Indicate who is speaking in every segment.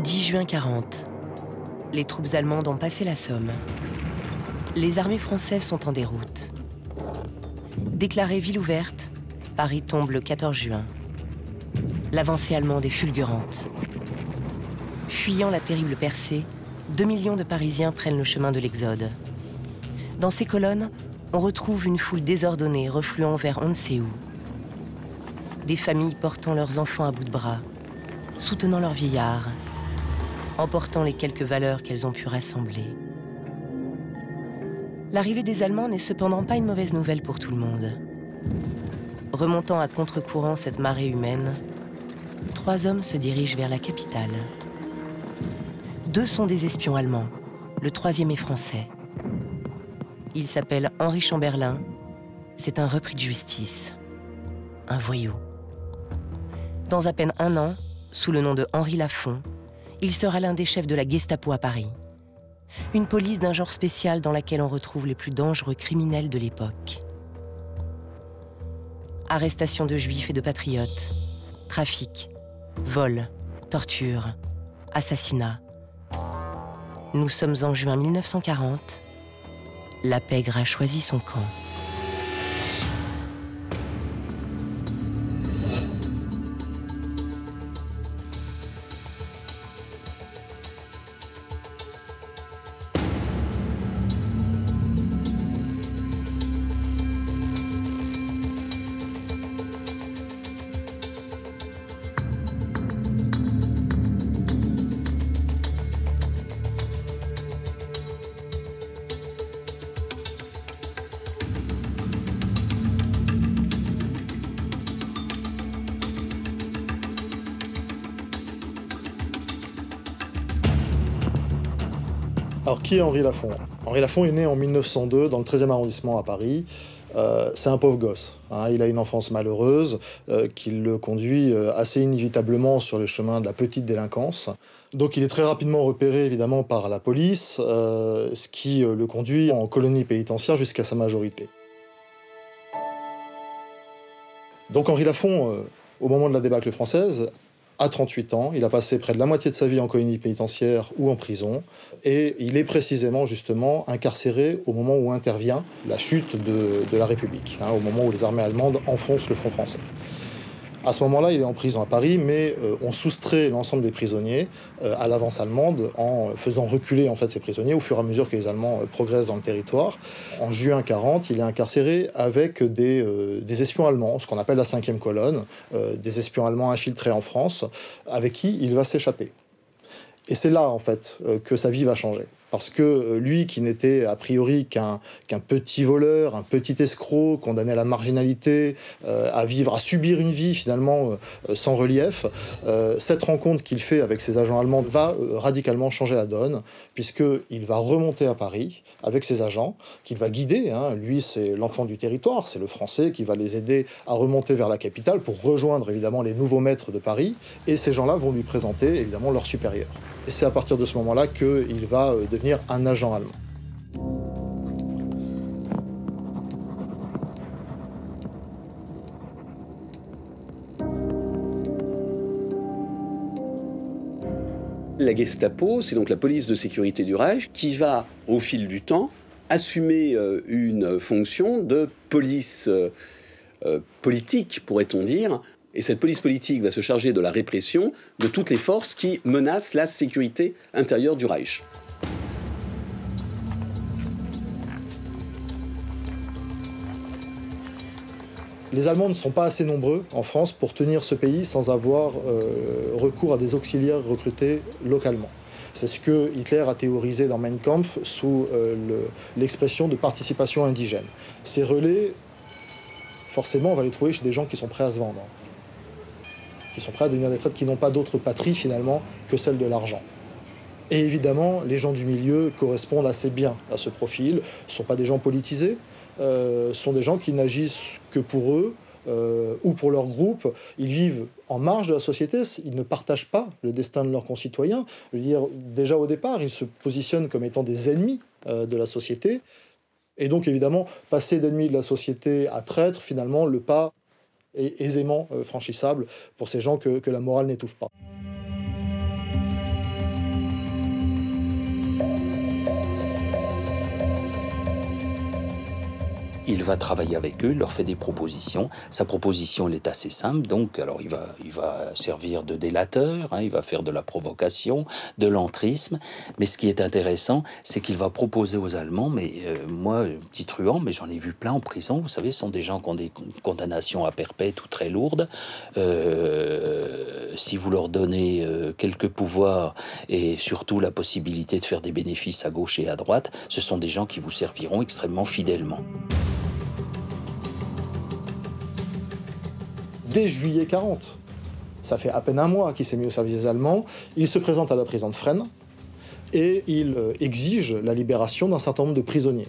Speaker 1: 10 juin 40. Les troupes allemandes ont passé la Somme. Les armées françaises sont en déroute. Déclarée ville ouverte, Paris tombe le 14 juin. L'avancée allemande est fulgurante. Fuyant la terrible percée, 2 millions de Parisiens prennent le chemin de l'Exode. Dans ces colonnes, on retrouve une foule désordonnée refluant vers on ne sait où. Des familles portant leurs enfants à bout de bras, soutenant leurs vieillards, emportant les quelques valeurs qu'elles ont pu rassembler. L'arrivée des Allemands n'est cependant pas une mauvaise nouvelle pour tout le monde. Remontant à contre-courant cette marée humaine, 3 hommes se dirigent vers la capitale. 2 sont des espions allemands, le 3e est français. Il s'appelle Henri Chamberlain, c'est un repris de justice, un voyou. Dans à peine 1 an, sous le nom de Henri Lafont, il sera l'un des chefs de la Gestapo à Paris. Une police d'un genre spécial dans laquelle on retrouve les plus dangereux criminels de l'époque. Arrestation de juifs et de patriotes, trafic, vol, torture, assassinat. Nous sommes en juin 1940. La pègre a choisi son camp.
Speaker 2: Alors, qui est Henri Lafont? Henri Lafont est né en 1902 dans le 13e arrondissement à Paris. C'est un pauvre gosse. Hein. Il a une enfance malheureuse qui le conduit assez inévitablement sur les chemins de la petite délinquance. Donc il est très rapidement repéré évidemment par la police, ce qui le conduit en colonie pénitentiaire jusqu'à sa majorité. Donc Henri Lafont, au moment de la débâcle française, a 38 ans, il a passé près de la moitié de sa vie en colonie pénitentiaire ou en prison, et il est précisément, justement, incarcéré au moment où intervient la chute de la République, hein, au moment où les armées allemandes enfoncent le front français. À ce moment-là, il est en prison à Paris, mais on soustrait l'ensemble des prisonniers à l'avance allemande en faisant reculer en fait, ces prisonniers au fur et à mesure que les Allemands progressent dans le territoire. En juin 40, il est incarcéré avec des espions allemands, ce qu'on appelle la 5e colonne, des espions allemands infiltrés en France, avec qui il va s'échapper. Et c'est là, en fait, que sa vie va changer. Parce que lui, qui n'était a priori qu'un petit voleur, un petit escroc, condamné à la marginalité, à subir une vie finalement sans relief, cette rencontre qu'il fait avec ses agents allemands va radicalement changer la donne, puisqu'il va remonter à Paris avec ses agents, qu'il va guider. Hein. Lui, c'est l'enfant du territoire, c'est le Français qui va les aider à remonter vers la capitale pour rejoindre évidemment les nouveaux maîtres de Paris. Et ces gens-là vont lui présenter évidemment leurs supérieurs. Et c'est à partir de ce moment-là qu'il va devenir un agent allemand.
Speaker 3: La Gestapo, c'est donc la police de sécurité du Reich qui va, au fil du temps, assumer une fonction de police politique, pourrait-on dire. Et cette police politique va se charger de la répression de toutes les forces qui menacent la sécurité intérieure du Reich.
Speaker 2: Les Allemands ne sont pas assez nombreux en France pour tenir ce pays sans avoir recours à des auxiliaires recrutés localement. C'est ce que Hitler a théorisé dans Mein Kampf sous l'expression de participation indigène. Ces relais, forcément, on va les trouver chez des gens qui sont prêts à se vendre, qui sont prêts à devenir des traîtres, qui n'ont pas d'autre patrie finalement que celle de l'argent. Et évidemment, les gens du milieu correspondent assez bien à ce profil. Ce ne sont pas des gens politisés, ce sont des gens qui n'agissent que pour eux ou pour leur groupe. Ils vivent en marge de la société, ils ne partagent pas le destin de leurs concitoyens. Je veux dire, déjà au départ, ils se positionnent comme étant des ennemis de la société. Et donc évidemment, passer d'ennemis de la société à traître, finalement, le pas est aisément franchissable pour ces gens que la morale n'étouffe pas.
Speaker 4: Il va travailler avec eux, il leur fait des propositions. Sa proposition, elle est assez simple. Donc, alors, il va servir de délateur, il va faire de la provocation, de l'entrisme. Mais ce qui est intéressant, c'est qu'il va proposer aux Allemands, mais moi, petit truand, mais j'en ai vu plein en prison. Vous savez, ce sont des gens qui ont des condamnations à perpète ou très lourdes. Si vous leur donnez quelques pouvoirs et surtout la possibilité de faire des bénéfices à gauche et à droite, ce sont des gens qui vous serviront extrêmement fidèlement.
Speaker 2: Dès juillet 40, ça fait à peine un mois qu'il s'est mis au service des Allemands, il se présente à la prison de Fresnes et il exige la libération d'un certain nombre de prisonniers.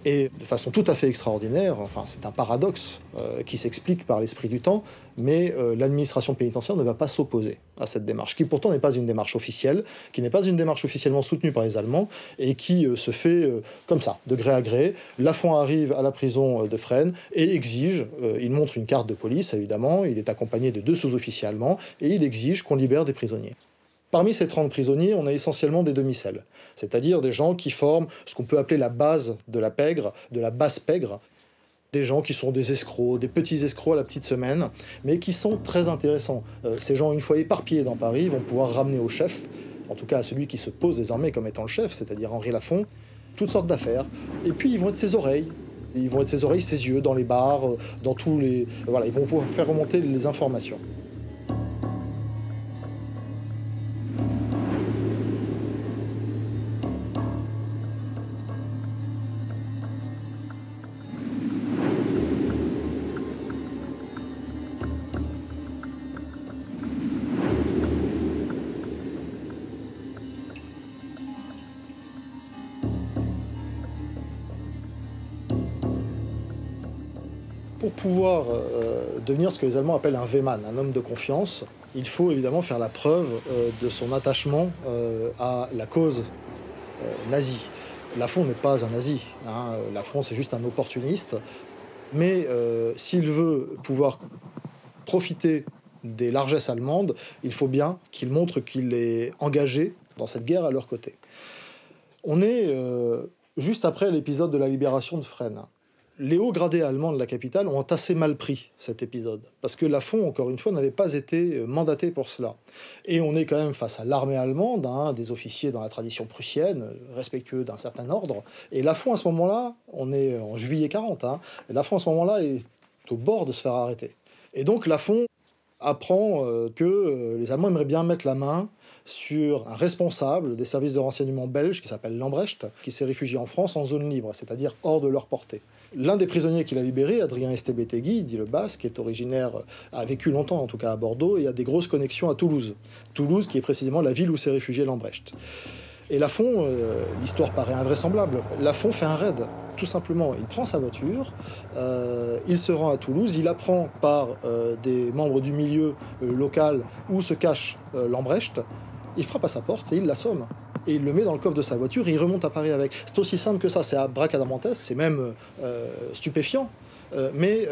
Speaker 2: Et de façon tout à fait extraordinaire, enfin c'est un paradoxe qui s'explique par l'esprit du temps, mais l'administration pénitentiaire ne va pas s'opposer à cette démarche, qui pourtant n'est pas une démarche officielle, qui n'est pas une démarche officiellement soutenue par les Allemands, et qui se fait comme ça, de gré à gré. Lafont arrive à la prison de Fresnes et exige, il montre une carte de police évidemment, il est accompagné de 2 sous-officiers allemands, et il exige qu'on libère des prisonniers. Parmi ces 30 prisonniers, on a essentiellement des demi-celles, c'est-à-dire des gens qui forment ce qu'on peut appeler la base de la pègre, de la basse pègre, des gens qui sont des escrocs, des petits escrocs à la petite semaine, mais qui sont très intéressants. Ces gens, une fois éparpillés dans Paris, vont pouvoir ramener au chef, en tout cas à celui qui se pose désormais comme étant le chef, c'est-à-dire Henri Lafont, toutes sortes d'affaires. Et puis ils vont être ses oreilles. Ils vont être ses oreilles, ses yeux, dans les bars, dans tous les... Voilà, ils vont pouvoir faire remonter les informations. Pour pouvoir devenir ce que les Allemands appellent un Wehrmann, un homme de confiance, il faut évidemment faire la preuve de son attachement à la cause nazie. Lafont n'est pas un nazi, Lafont c'est juste un opportuniste, mais s'il veut pouvoir profiter des largesses allemandes, il faut bien qu'il montre qu'il est engagé dans cette guerre à leur côté. On est juste après l'épisode de la libération de Fresnes. Les hauts gradés allemands de la capitale ont assez mal pris cet épisode, parce que Lafont, encore une fois, n'avait pas été mandaté pour cela. Et on est quand même face à l'armée allemande, des officiers dans la tradition prussienne, respectueux d'un certain ordre. Et Lafont, à ce moment-là, on est en juillet 40, Lafont, à ce moment-là, est au bord de se faire arrêter. Et donc Lafont apprend que les Allemands aimeraient bien mettre la main sur un responsable des services de renseignement belges qui s'appelle Lambrecht, qui s'est réfugié en France en zone libre, c'est-à-dire hors de leur portée. L'un des prisonniers qu'il a libéré, Adrien Estebetegui, dit le Basque, qui est originaire, a vécu longtemps en tout cas à Bordeaux, et a des grosses connexions à Toulouse. Toulouse qui est précisément la ville où s'est réfugié Lambrecht. Et Lafont, l'histoire paraît invraisemblable, Lafont fait un raid, tout simplement. Il prend sa voiture, il se rend à Toulouse, il apprend par des membres du milieu local où se cache Lambrecht, il frappe à sa porte et il l'assomme. Et il le met dans le coffre de sa voiture et il remonte à Paris avec. C'est aussi simple que ça, c'est abracadabrantesque, c'est même stupéfiant, mais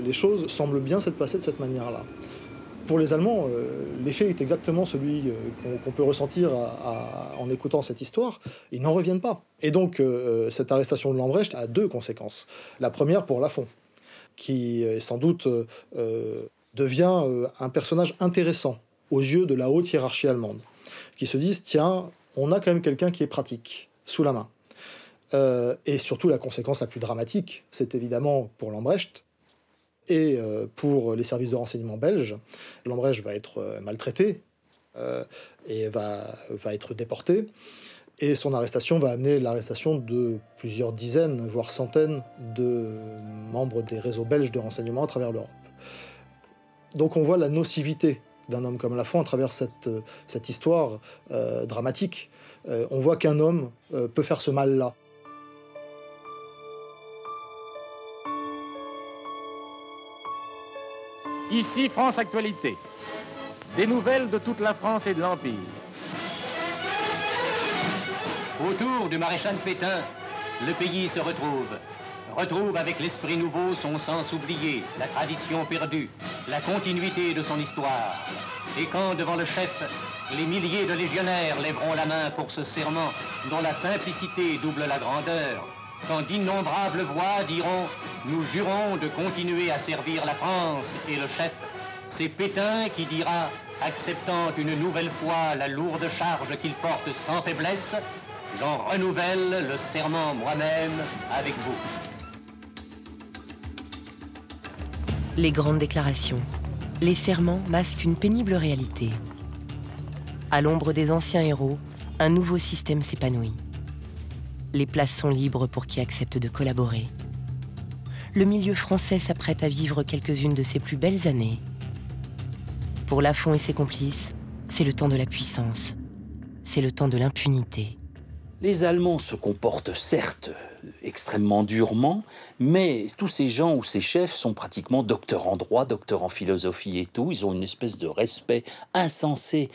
Speaker 2: les choses semblent bien s'être passées de cette manière-là. Pour les Allemands, l'effet est exactement celui qu'on peut ressentir en écoutant cette histoire. Ils n'en reviennent pas. Et donc, cette arrestation de Lambrecht a 2 conséquences. La première pour Lafont, qui sans doute devient un personnage intéressant aux yeux de la haute hiérarchie allemande, qui se disent, tiens, on a quand même quelqu'un qui est pratique, sous la main. Et surtout, la conséquence la plus dramatique, c'est évidemment pour Lambrecht et pour les services de renseignement belges. Lambrecht va être maltraité et va être déporté. Et son arrestation va amener l'arrestation de plusieurs dizaines, voire centaines de membres des réseaux belges de renseignement à travers l'Europe. Donc on voit la nocivité d'un homme comme Lafont à travers cette histoire dramatique. On voit qu'un homme peut faire ce mal-là.
Speaker 5: Ici France Actualité. Des nouvelles de toute la France et de l'Empire.
Speaker 6: Autour du maréchal Pétain, le pays se retrouve avec l'esprit nouveau son sens oublié, la tradition perdue, la continuité de son histoire. Et quand, devant le chef, les milliers de légionnaires lèveront la main pour ce serment dont la simplicité double la grandeur, quand d'innombrables voix diront « Nous jurons de continuer à servir la France et le chef », c'est Pétain qui dira, acceptant une nouvelle fois la lourde charge qu'il porte sans faiblesse, « J'en renouvelle le serment moi-même avec vous ».
Speaker 1: Les grandes déclarations, les serments masquent une pénible réalité. À l'ombre des anciens héros, un nouveau système s'épanouit. Les places sont libres pour qui accepte de collaborer. Le milieu français s'apprête à vivre quelques-unes de ses plus belles années. Pour Lafont et ses complices, c'est le temps de la puissance. C'est le temps de l'impunité.
Speaker 4: Les Allemands se comportent certes extrêmement durement, mais tous ces gens ou ces chefs sont pratiquement docteurs en droit, docteurs en philosophie et tout. Ils ont une espèce de respect insensé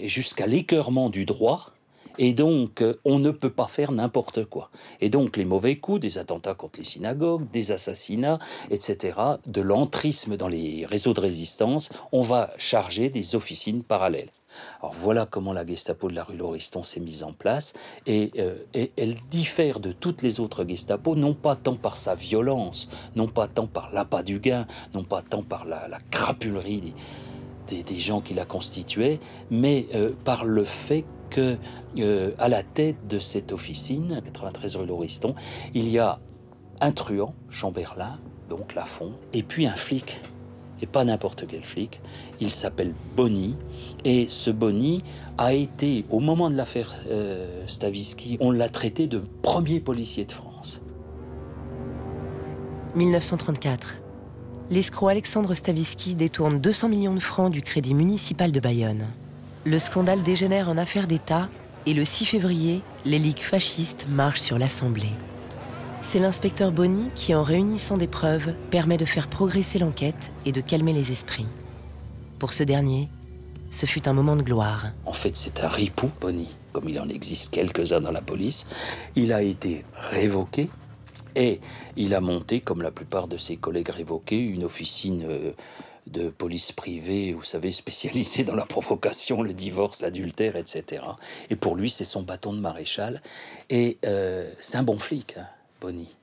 Speaker 4: jusqu'à l'écœurement du droit. Et donc, on ne peut pas faire n'importe quoi. Et donc, les mauvais coups, des attentats contre les synagogues, des assassinats, etc., de l'entrisme dans les réseaux de résistance, on va charger des officines parallèles. Alors voilà comment la Gestapo de la rue Lauriston s'est mise en place, et elle diffère de toutes les autres Gestapo, non pas tant par sa violence, non pas tant par l'appât du gain, non pas tant par la crapulerie des gens qui la constituaient, mais par le fait que à la tête de cette officine, 93 rue Lauriston, il y a un truand, Chamberlain, donc Lafont, et puis un flic. Et pas n'importe quel flic, il s'appelle Bonny, et ce Bonny a été, au moment de l'affaire Stavisky, on l'a traité de premier policier de France.
Speaker 1: 1934. L'escroc Alexandre Stavisky détourne 200 millions de francs du crédit municipal de Bayonne. Le scandale dégénère en affaire d'État, et le 6 février, les ligues fascistes marchent sur l'Assemblée. C'est l'inspecteur Bonny qui, en réunissant des preuves, permet de faire progresser l'enquête et de calmer les esprits. Pour ce dernier, ce fut un moment de gloire.
Speaker 4: En fait, c'est un ripou, Bonny, comme il en existe quelques-uns dans la police. Il a été révoqué et il a monté, comme la plupart de ses collègues révoqués, une officine de police privée, vous savez, spécialisée dans la provocation, le divorce, l'adultère, etc. Et pour lui, c'est son bâton de maréchal. Et c'est un bon flic, hein, Bonny.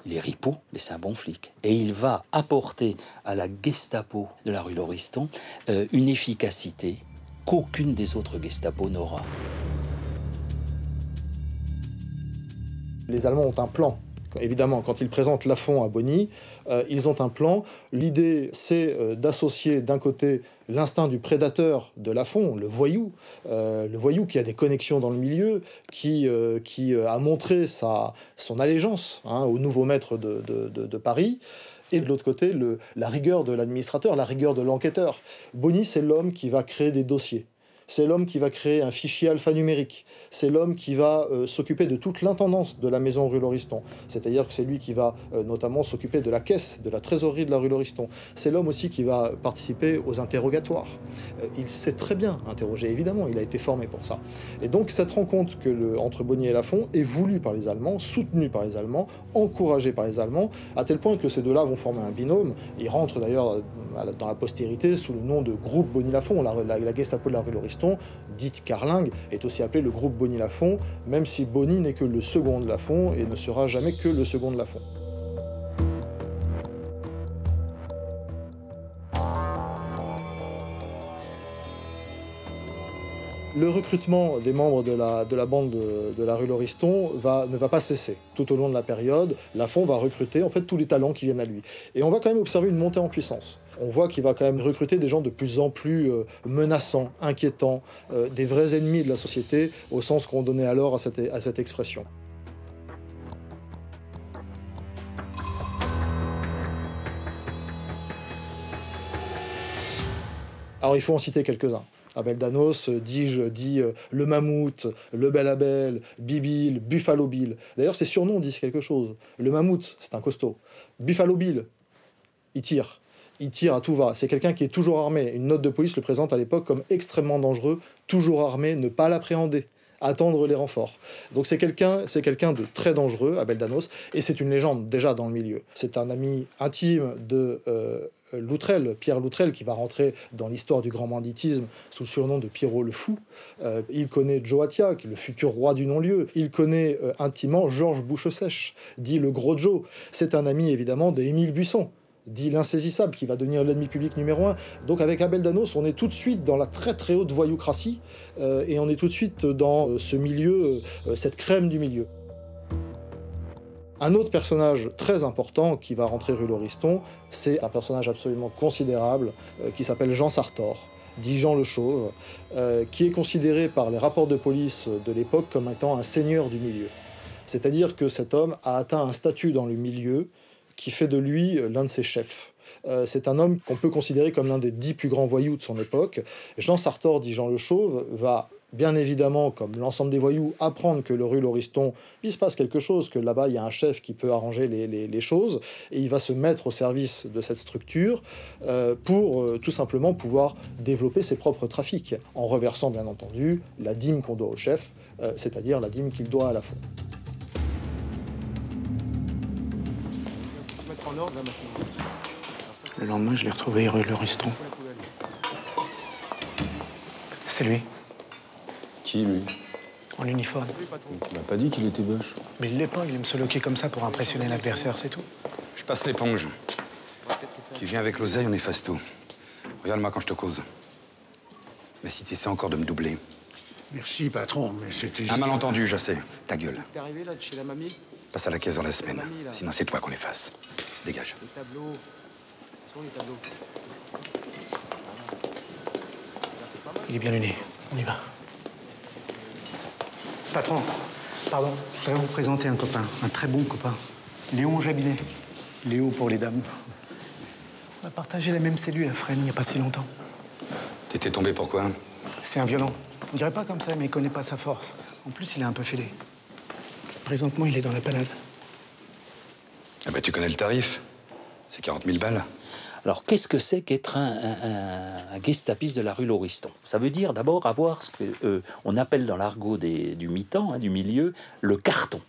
Speaker 4: Il est ripou, mais c'est un bon flic. Et il va apporter à la Gestapo de la rue Lauriston une efficacité qu'aucune des autres Gestapo n'aura.
Speaker 2: Les Allemands ont un plan. Évidemment, quand ils présentent Lafont à Bonny, ils ont un plan. L'idée, c'est d'associer d'un côté l'instinct du prédateur de Lafont, le voyou qui a des connexions dans le milieu, qui a montré son allégeance au nouveau maître de Paris, et de l'autre côté, la rigueur de l'administrateur, la rigueur de l'enquêteur. Bonny, c'est l'homme qui va créer des dossiers. C'est l'homme qui va créer un fichier alphanumérique. C'est l'homme qui va s'occuper de toute l'intendance de la maison rue Lauriston. C'est-à-dire que c'est lui qui va notamment s'occuper de la caisse, de la trésorerie de la rue Lauriston. C'est l'homme aussi qui va participer aux interrogatoires. Il sait très bien interroger, évidemment, il a été formé pour ça. Et donc cette rencontre entre Bonny et Lafont est voulue par les Allemands, soutenue par les Allemands, encouragée par les Allemands, à tel point que ces deux-là vont former un binôme. Ils rentrent d'ailleurs dans la postérité sous le nom de groupe Bonny-Lafont. La Gestapo de la rue Lauriston, dite Carlingue, est aussi appelée le groupe Bonny-Lafont, même si Bonny n'est que le second de Lafont et ne sera jamais que le second de Lafont. Le recrutement des membres de la bande de la rue Lauriston ne va pas cesser. Tout au long de la période, Lafont va recruter en fait tous les talents qui viennent à lui. Et on va quand même observer une montée en puissance. On voit qu'il va quand même recruter des gens de plus en plus menaçants, inquiétants, des vrais ennemis de la société, au sens qu'on donnait alors à cette expression. Alors il faut en citer quelques-uns. Abel Danos dit le mammouth, le bel Abel, Bibil, Buffalo Bill. D'ailleurs, ces surnoms disent quelque chose. Le mammouth, c'est un costaud. Buffalo Bill, il tire. Il tire à tout va. C'est quelqu'un qui est toujours armé. Une note de police le présente à l'époque comme extrêmement dangereux, toujours armé, ne pas l'appréhender, attendre les renforts. Donc c'est quelqu'un de très dangereux, Abel Danos, et c'est une légende déjà dans le milieu. C'est un ami intime de Loutrel, Pierre Loutrel, qui va rentrer dans l'histoire du grand banditisme sous le surnom de Pierrot le Fou. Il connaît Joe Attia, qui est le futur roi du non-lieu. Il connaît intimement Georges Bouchesèche, dit le Gros Joe. C'est un ami évidemment d'Émile Buisson, dit l'insaisissable, qui va devenir l'ennemi public numéro 1. Donc avec Abel Danos, on est tout de suite dans la très très haute voyoucratie et on est tout de suite dans ce milieu, cette crème du milieu. Un autre personnage très important qui va rentrer rue Lauriston, c'est un personnage absolument considérable qui s'appelle Jean Sartor, dit Jean le Chauve, qui est considéré par les rapports de police de l'époque comme étant un seigneur du milieu. C'est-à-dire que cet homme a atteint un statut dans le milieu qui fait de lui l'un de ses chefs. C'est un homme qu'on peut considérer comme l'un des 10 plus grands voyous de son époque. Jean Sartor, dit Jean le Chauve, va bien évidemment, comme l'ensemble des voyous, apprendre que le rue Lauriston, il se passe quelque chose, que là-bas, il y a un chef qui peut arranger les choses, et il va se mettre au service de cette structure pour tout simplement pouvoir développer ses propres trafics, en reversant, bien entendu, la dîme qu'on doit au chef, c'est-à-dire la dîme qu'il doit à la Fond.
Speaker 7: Le lendemain, je l'ai retrouvé rue Lauriston. C'est lui.
Speaker 8: Qui, lui?
Speaker 7: En uniforme.
Speaker 8: Tu m'as pas dit qu'il était boche.
Speaker 7: Mais il l'est pas, il aime se loquer comme ça pour impressionner l'adversaire, c'est tout.
Speaker 9: Je passe l'éponge. Tu viens avec l'oseille, on efface tout. Regarde-moi quand je te cause. Mais si tu essaies encore de me doubler...
Speaker 10: Merci, patron, mais c'était juste...
Speaker 9: Un malentendu, je sais. Ta gueule.
Speaker 10: T'es arrivé là de chez la mamie?
Speaker 9: Passe à la caisse dans la semaine. Sinon, c'est toi qu'on efface. Dégage.
Speaker 10: Les tableaux. Sont les tableaux.
Speaker 7: Il est bien luné. On y va. Patron, pardon, je voudrais vous présenter un copain, un très bon copain. Léon Jabinet. Léo pour les dames. On a partagé la même cellule à Fresnes il n'y a pas si longtemps.
Speaker 9: T'étais tombé pourquoi?
Speaker 7: C'est un violent. On dirait pas comme ça, mais il connaît pas sa force. En plus, il est un peu fêlé. Présentement, il est dans la panade.
Speaker 9: Ah bah tu connais le tarif. C'est 40 000 balles.
Speaker 4: Alors, qu'est-ce que c'est qu'être un gestapiste de la rue Lauriston? Ça veut dire d'abord avoir ce que on appelle dans l'argot du mi-temps, du milieu, le carton.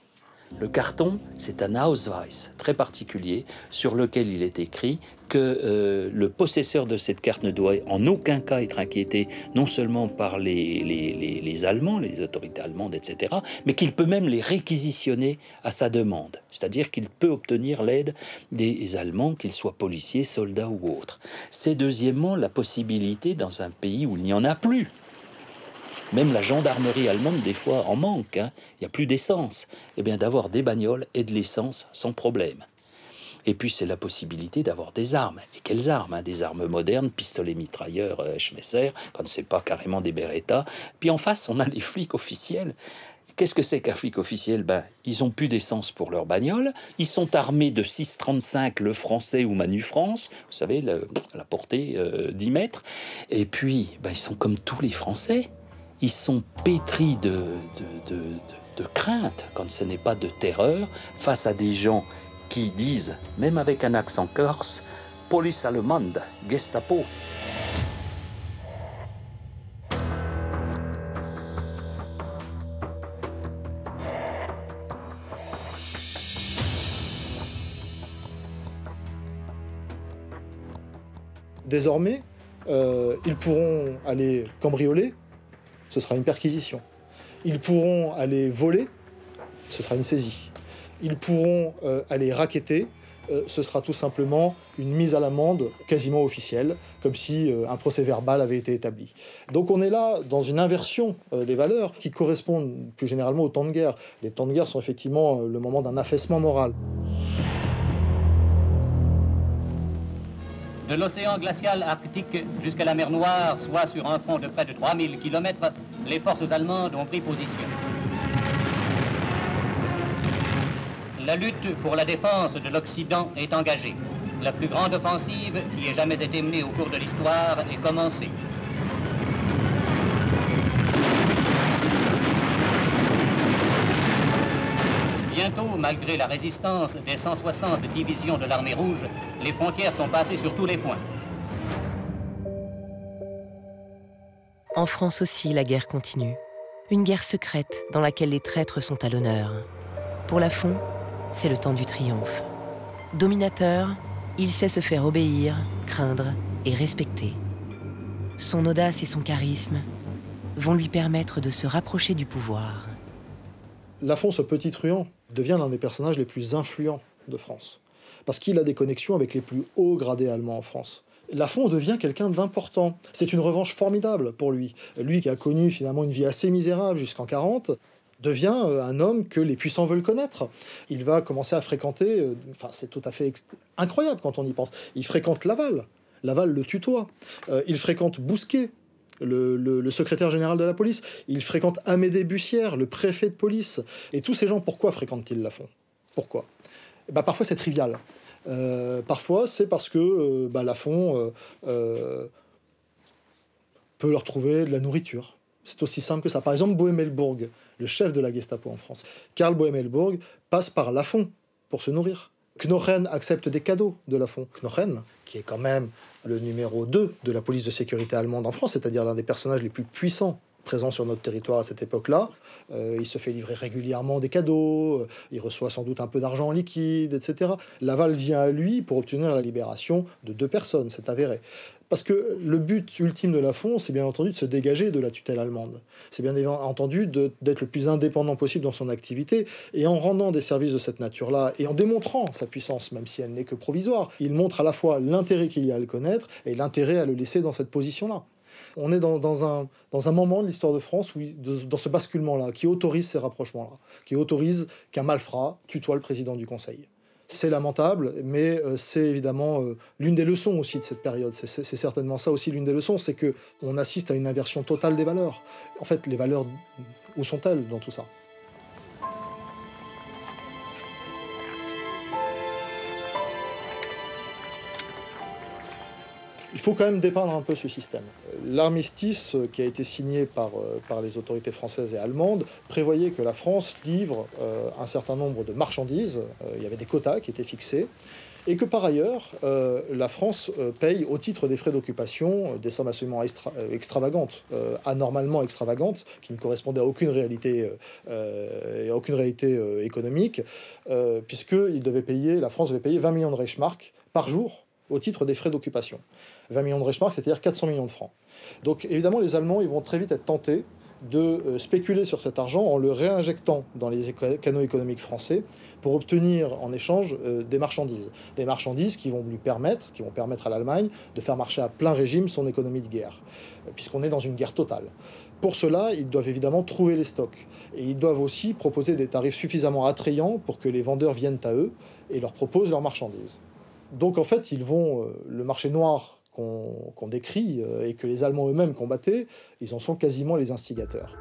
Speaker 4: Le carton, c'est un Ausweis très particulier sur lequel il est écrit que le possesseur de cette carte ne doit en aucun cas être inquiété non seulement par les Allemands, les autorités allemandes, etc., mais qu'il peut même les réquisitionner à sa demande. C'est-à-dire qu'il peut obtenir l'aide des Allemands, qu'ils soient policiers, soldats ou autres. C'est deuxièmement la possibilité, dans un pays où il n'y en a plus, même la gendarmerie allemande, des fois, en manque. Il n'y a plus d'essence. Eh bien, d'avoir des bagnoles et de l'essence sans problème. Et puis, c'est la possibilité d'avoir des armes. Et quelles armes? Des armes modernes, pistolets mitrailleurs Schmeisser, quand c'est pas carrément des Beretta. Puis en face, on a les flics officiels. Qu'est-ce que c'est qu'un flic officiel? Ils ont plus d'essence pour leur bagnole. Ils sont armés de 6,35 le français ou Manu France. Vous savez, la portée 10 mètres. Et puis, ils sont comme tous les Français. Ils sont pétris de crainte, quand ce n'est pas de terreur, face à des gens qui disent, même avec un accent corse, « Police allemande, Gestapo ».
Speaker 2: Désormais, ils pourront aller cambrioler, ce sera une perquisition. Ils pourront aller voler, ce sera une saisie. Ils pourront aller racketter, ce sera tout simplement une mise à l'amende quasiment officielle, comme si un procès-verbal avait été établi. Donc on est là dans une inversion des valeurs qui correspondent plus généralement au temps de guerre. Les temps de guerre sont effectivement le moment d'un affaissement moral.
Speaker 6: De l'océan glacial arctique jusqu'à la mer Noire, soit sur un front de près de 3000 km, les forces allemandes ont pris position. La lutte pour la défense de l'Occident est engagée. La plus grande offensive qui ait jamais été menée au cours de l'histoire est commencée. Bientôt, malgré la résistance des 160 divisions de l'armée rouge, les frontières sont passées sur tous les points.
Speaker 1: En France aussi, la guerre continue. Une guerre secrète dans laquelle les traîtres sont à l'honneur. Pour Lafond, c'est le temps du triomphe. Dominateur, Il sait se faire obéir, craindre et respecter. Son audace et son charisme vont lui permettre de se rapprocher du pouvoir.
Speaker 2: Lafont, ce petit truand, devient l'un des personnages les plus influents de France. Parce qu'il a des connexions avec les plus hauts gradés allemands en France. Lafont devient quelqu'un d'important. C'est une revanche formidable pour lui. Lui qui a connu finalement une vie assez misérable jusqu'en 40, devient un homme que les puissants veulent connaître. Il va commencer à fréquenter, c'est tout à fait incroyable quand on y pense, il fréquente Laval. Laval le tutoie. Il fréquente Bousquet, le secrétaire général de la police. Il fréquente Amédée Bussière, le préfet de police. Et tous ces gens, pourquoi fréquentent-ils Lafont? Pourquoi? Parfois c'est trivial. Parfois c'est parce que Lafont peut leur trouver de la nourriture. C'est aussi simple que ça. Par exemple, Bohemel-Bourg, le chef de la Gestapo en France. Karl Bohemel-Bourg passe par Lafont pour se nourrir. Knochen accepte des cadeaux de Lafont. Knochen, qui est quand même le numéro 2 de la police de sécurité allemande en France, c'est-à-dire l'un des personnages les plus puissants présents sur notre territoire à cette époque-là. Il se fait livrer régulièrement des cadeaux, il reçoit sans doute un peu d'argent en liquide, etc. Laval vient à lui pour obtenir la libération de 2 personnes, c'est avéré. Parce que le but ultime de Lafont, c'est bien entendu de se dégager de la tutelle allemande. C'est bien entendu d'être le plus indépendant possible dans son activité. Et en rendant des services de cette nature-là, et en démontrant sa puissance, même si elle n'est que provisoire, il montre à la fois l'intérêt qu'il y a à le connaître et l'intérêt à le laisser dans cette position-là. On est dans un moment de l'histoire de France, dans ce basculement-là, qui autorise ces rapprochements-là, qui autorise qu'un malfrat tutoie le président du Conseil. C'est lamentable, mais c'est évidemment l'une des leçons aussi de cette période. C'est certainement ça aussi l'une des leçons, c'est qu'on assiste à une inversion totale des valeurs. En fait, les valeurs, où sont-elles dans tout ça ? Il faut quand même dépeindre un peu ce système. L'armistice qui a été signé par les autorités françaises et allemandes prévoyait que la France livre un certain nombre de marchandises, il y avait des quotas qui étaient fixés, et que par ailleurs, la France paye au titre des frais d'occupation des sommes absolument extravagantes, anormalement extravagantes, qui ne correspondaient à aucune réalité économique, puisque la France devait payer 20 millions de Reichsmark par jour au titre des frais d'occupation. 20 millions de Reichsmark, c'est-à-dire 400 millions de francs. Donc évidemment, les Allemands ils vont très vite être tentés de spéculer sur cet argent en le réinjectant dans les canaux économiques français pour obtenir en échange des marchandises. Des marchandises qui vont permettre à l'Allemagne de faire marcher à plein régime son économie de guerre, puisqu'on est dans une guerre totale. Pour cela, ils doivent évidemment trouver les stocks. Et ils doivent aussi proposer des tarifs suffisamment attrayants pour que les vendeurs viennent à eux et leur proposent leurs marchandises. Donc en fait, ils vont, le marché noir qu'on décrit et que les Allemands eux-mêmes combattaient, ils en sont quasiment les instigateurs.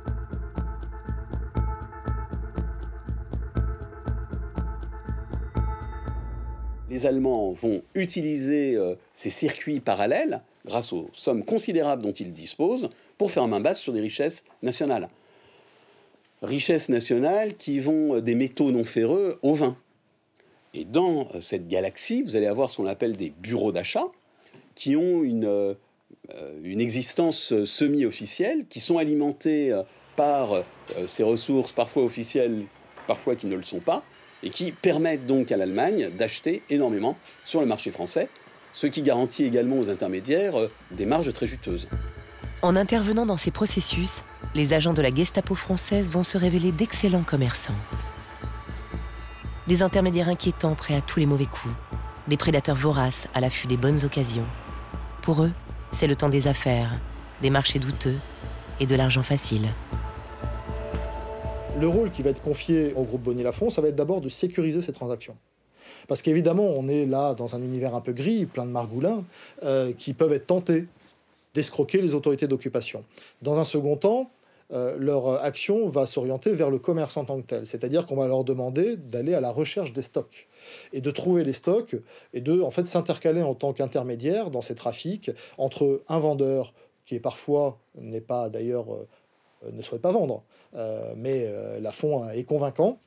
Speaker 3: Les Allemands vont utiliser ces circuits parallèles, grâce aux sommes considérables dont ils disposent, pour faire main basse sur des richesses nationales. Richesses nationales qui vont des métaux non ferreux au vin. Et dans cette galaxie, vous allez avoir ce qu'on appelle des bureaux d'achat, qui ont une existence semi-officielle, qui sont alimentés par ces ressources parfois officielles, parfois qui ne le sont pas, et qui permettent donc à l'Allemagne d'acheter énormément sur le marché français, ce qui garantit également aux intermédiaires des marges très juteuses.
Speaker 1: En intervenant dans ces processus, les agents de la Gestapo française vont se révéler d'excellents commerçants. Des intermédiaires inquiétants prêts à tous les mauvais coups, des prédateurs voraces à l'affût des bonnes occasions. Pour eux, c'est le temps des affaires, des marchés douteux et de l'argent facile.
Speaker 2: Le rôle qui va être confié au groupe Bonny-Lafont, ça va être d'abord de sécuriser ces transactions. Parce qu'évidemment, on est là dans un univers un peu gris, plein de margoulins, qui peuvent être tentés d'escroquer les autorités d'occupation. Dans un second temps, leur action va s'orienter vers le commerce en tant que tel. C'est-à-dire qu'on va leur demander d'aller à la recherche des stocks et de trouver les stocks et de en fait, s'intercaler en tant qu'intermédiaire dans ces trafics entre un vendeur qui est parfois n'est pas d'ailleurs ne souhaite pas vendre, mais Lafont est convaincant,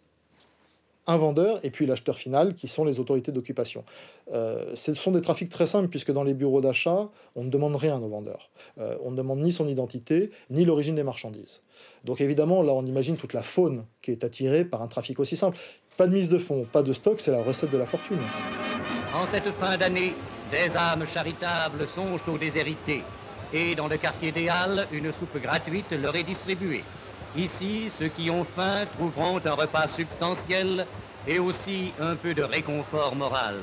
Speaker 2: un vendeur et puis l'acheteur final qui sont les autorités d'occupation. Ce sont des trafics très simples puisque dans les bureaux d'achat, on ne demande rien au vendeur. On ne demande ni son identité, ni l'origine des marchandises. Donc évidemment, là on imagine toute la faune qui est attirée par un trafic aussi simple. Pas de mise de fonds, pas de stock, c'est la recette de la fortune.
Speaker 6: En cette fin d'année, des âmes charitables songent aux déshérités. Et dans le quartier des Halles, une soupe gratuite leur est distribuée. Ici, ceux qui ont faim trouveront un repas substantiel et aussi un peu de réconfort moral.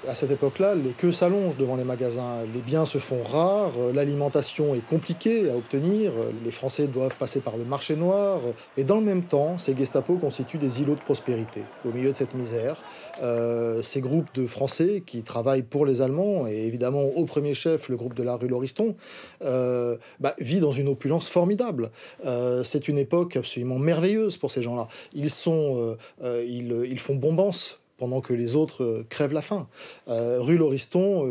Speaker 2: À cette époque-là, les queues s'allongent devant les magasins, les biens se font rares, l'alimentation est compliquée à obtenir, les Français doivent passer par le marché noir, et dans le même temps, ces Gestapo constituent des îlots de prospérité. Au milieu de cette misère, ces groupes de Français qui travaillent pour les Allemands, et évidemment au premier chef le groupe de la rue Lauriston, vit dans une opulence formidable. C'est une époque absolument merveilleuse pour ces gens-là. Ils font bombance pendant que les autres crèvent la faim. Rue Lauriston,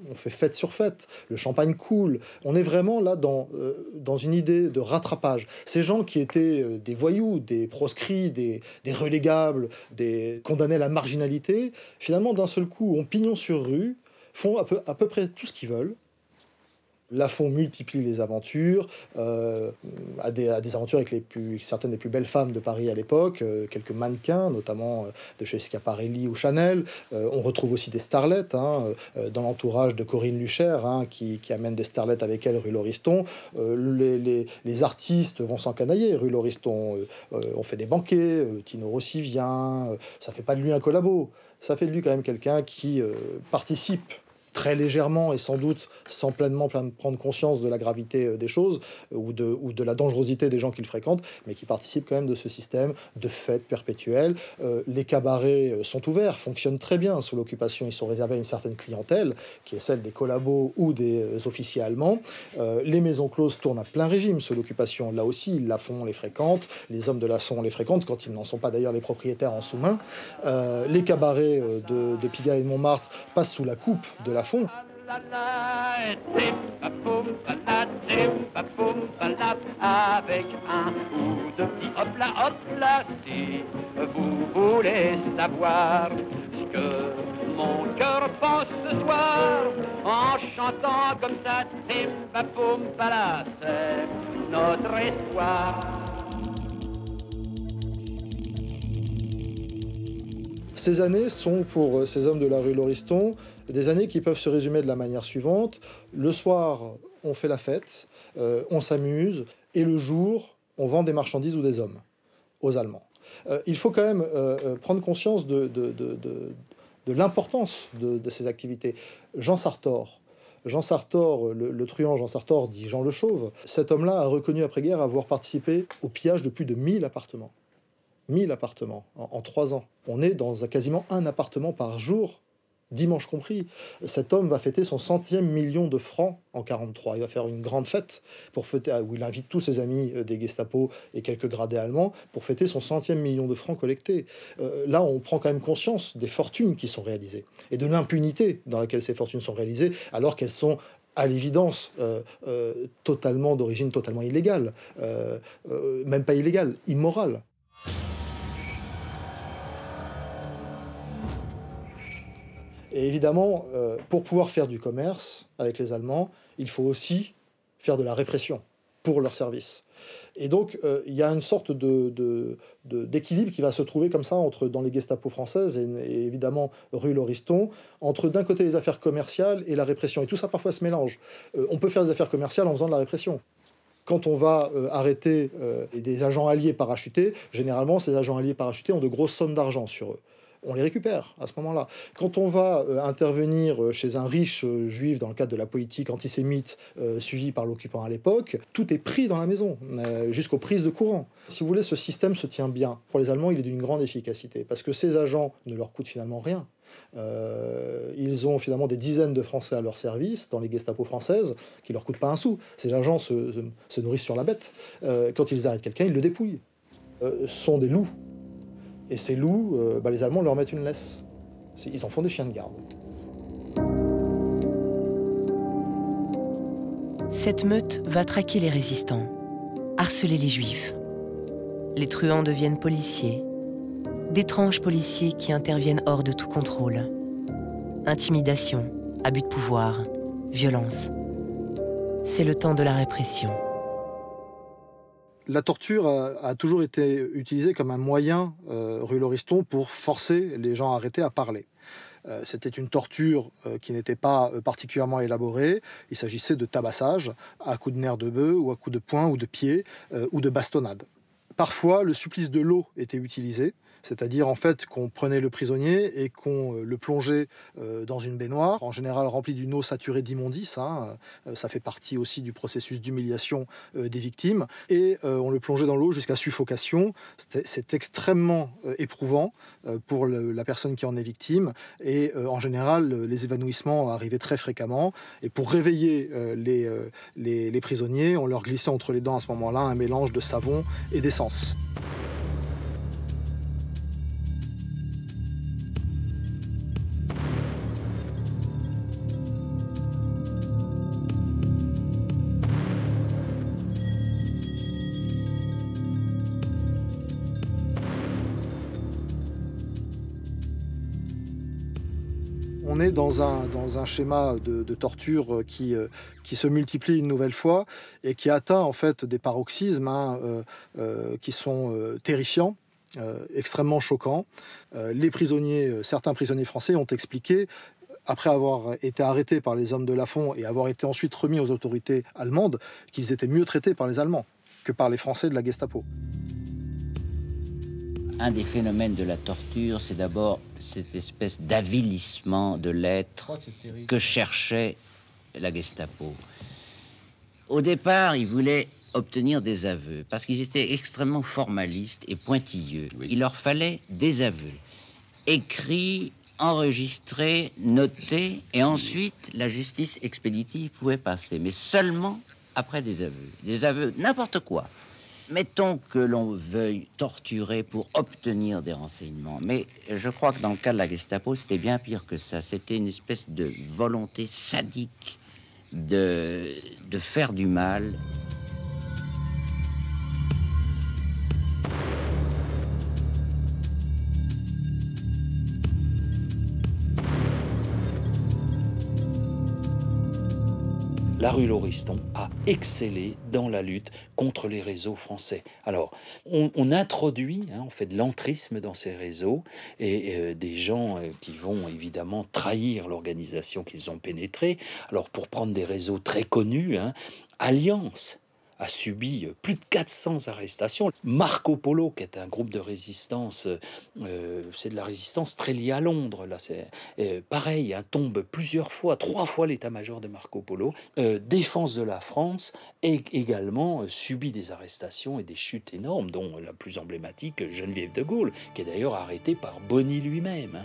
Speaker 2: on fait fête sur fête, le champagne coule. On est vraiment là dans une idée de rattrapage. Ces gens qui étaient des voyous, des proscrits, des relégables, des condamnés à la marginalité, finalement, d'un seul coup, ont pignon sur rue, font à peu près tout ce qu'ils veulent. Lafont multiplie les aventures, à des aventures avec certaines des plus belles femmes de Paris à l'époque, quelques mannequins, notamment de chez Schiaparelli ou Chanel. On retrouve aussi des starlettes, dans l'entourage de Corinne Luchaire, qui amène des starlettes avec elle rue Lauriston. Les artistes vont s'encanailler rue Lauriston. On fait des banquets, Tino Rossi vient, ça fait pas de lui un collabo, ça fait de lui quand même quelqu'un qui participe très légèrement et sans doute sans pleinement prendre conscience de la gravité des choses ou de la dangerosité des gens qu'il fréquente, mais qui participent quand même de ce système de fêtes perpétuelles. Les cabarets sont ouverts, fonctionnent très bien sous l'occupation. Ils sont réservés à une certaine clientèle, qui est celle des collabos ou des officiers allemands. Les maisons closes tournent à plein régime sous l'occupation. Là aussi, Lafont les fréquente, les hommes de Lafont les fréquentent, quand ils n'en sont pas d'ailleurs les propriétaires en sous-main. Les cabarets de Pigalle et de Montmartre passent sous la coupe de Lafont.
Speaker 11: Avec un ou deux petits hop-là, si vous voulez savoir ce que mon cœur pense ce soir, en chantant comme ça, Tim-pa-poum-pa-la, c'est notre histoire.
Speaker 2: Ces années sont, pour ces hommes de la rue Lauriston, des années qui peuvent se résumer de la manière suivante. Le soir, on fait la fête, on s'amuse, et le jour, on vend des marchandises ou des hommes aux Allemands. Il faut quand même prendre conscience de l'importance de ces activités. Jean Sartor, le truand Jean Sartor, dit Jean le Chauve, cet homme-là a reconnu après-guerre avoir participé au pillage de plus de 1000 appartements. 1000 appartements en 3 ans. On est dans quasiment un appartement par jour, dimanche compris. Cet homme va fêter son 100e million de francs en 1943. Il va faire une grande fête pour fêter, où il invite tous ses amis des Gestapo et quelques gradés allemands pour fêter son 100e million de francs collectés. Là, on prend quand même conscience des fortunes qui sont réalisées et de l'impunité dans laquelle ces fortunes sont réalisées, alors qu'elles sont à l'évidence totalement d'origine totalement illégale, même pas illégale, immorale. Et évidemment, pour pouvoir faire du commerce avec les Allemands, il faut aussi faire de la répression pour leur service. Et donc, il y a une sorte d'équilibre qui va se trouver comme ça dans les Gestapo françaises et évidemment rue Lauriston, entre d'un côté les affaires commerciales et la répression. Et tout ça parfois se mélange. On peut faire des affaires commerciales en faisant de la répression. Quand on va arrêter des agents alliés parachutés, généralement, ces agents alliés parachutés ont de grosses sommes d'argent sur eux. On les récupère à ce moment-là. Quand on va intervenir chez un riche juif dans le cadre de la politique antisémite suivie par l'occupant à l'époque, tout est pris dans la maison, jusqu'aux prises de courant. Si vous voulez, ce système se tient bien. Pour les Allemands, il est d'une grande efficacité, parce que ces agents ne leur coûtent finalement rien. Ils ont finalement des dizaines de Français à leur service dans les Gestapo françaises qui leur coûtent pas un sou. Ces agents se nourrissent sur la bête. Quand ils arrêtent quelqu'un, ils le dépouillent. Ce sont des loups. Et ces loups, les Allemands leur mettent une laisse. Ils en font des chiens de garde.
Speaker 1: Cette meute va traquer les résistants, harceler les Juifs. Les truands deviennent policiers, d'étranges policiers qui interviennent hors de tout contrôle. Intimidation, abus de pouvoir, violence. C'est le temps de la répression.
Speaker 2: La torture a toujours été utilisée comme un moyen, rue Lauriston, pour forcer les gens arrêtés à parler. C'était une torture qui n'était pas particulièrement élaborée. Il s'agissait de tabassage à coups de nerfs de bœuf ou à coups de poing ou de pied ou de bastonnade. Parfois, le supplice de l'eau était utilisé, c'est-à-dire en fait qu'on prenait le prisonnier et qu'on le plongeait dans une baignoire, en général remplie d'une eau saturée d'immondices. Ça fait partie aussi du processus d'humiliation des victimes. Et on le plongeait dans l'eau jusqu'à suffocation. C'est extrêmement éprouvant pour la personne qui en est victime. Et en général, les évanouissements arrivaient très fréquemment. Et pour réveiller les prisonniers, on leur glissait entre les dents à ce moment-là un mélange de savon et d'essence. On est dans un schéma de torture qui se multiplie une nouvelle fois et qui atteint en fait des paroxysmes qui sont terrifiants, extrêmement choquants. Certains prisonniers français ont expliqué, après avoir été arrêtés par les hommes de Lafon et avoir été ensuite remis aux autorités allemandes, qu'ils étaient mieux traités par les Allemands que par les Français de la Gestapo.
Speaker 12: Un des phénomènes de la torture, c'est d'abord cette espèce d'avilissement de l'être que cherchait la Gestapo. Au départ, ils voulaient obtenir des aveux, parce qu'ils étaient extrêmement formalistes et pointilleux. Oui. Il leur fallait des aveux, écrits, enregistrés, notés, et ensuite la justice expéditive pouvait passer, mais seulement après des aveux. Des aveux, n'importe quoi. Mettons que l'on veuille torturer pour obtenir des renseignements, mais je crois que dans le cas de la Gestapo, c'était bien pire que ça. C'était une espèce de volonté sadique de faire du mal.
Speaker 4: La rue Lauriston a excellé dans la lutte contre les réseaux français. Alors, on introduit, on fait de l'entrisme dans ces réseaux, et des gens qui vont évidemment trahir l'organisation qu'ils ont pénétrée. Alors, pour prendre des réseaux très connus, Alliance a subi plus de 400 arrestations. Marco Polo, qui est un groupe de résistance, c'est de la résistance très liée à Londres. Là, c'est pareil, tombe plusieurs fois, 3 fois l'état-major de Marco Polo. Défense de la France et également subit des arrestations et des chutes énormes, dont la plus emblématique, Geneviève de Gaulle, qui est d'ailleurs arrêtée par Bonny lui-même.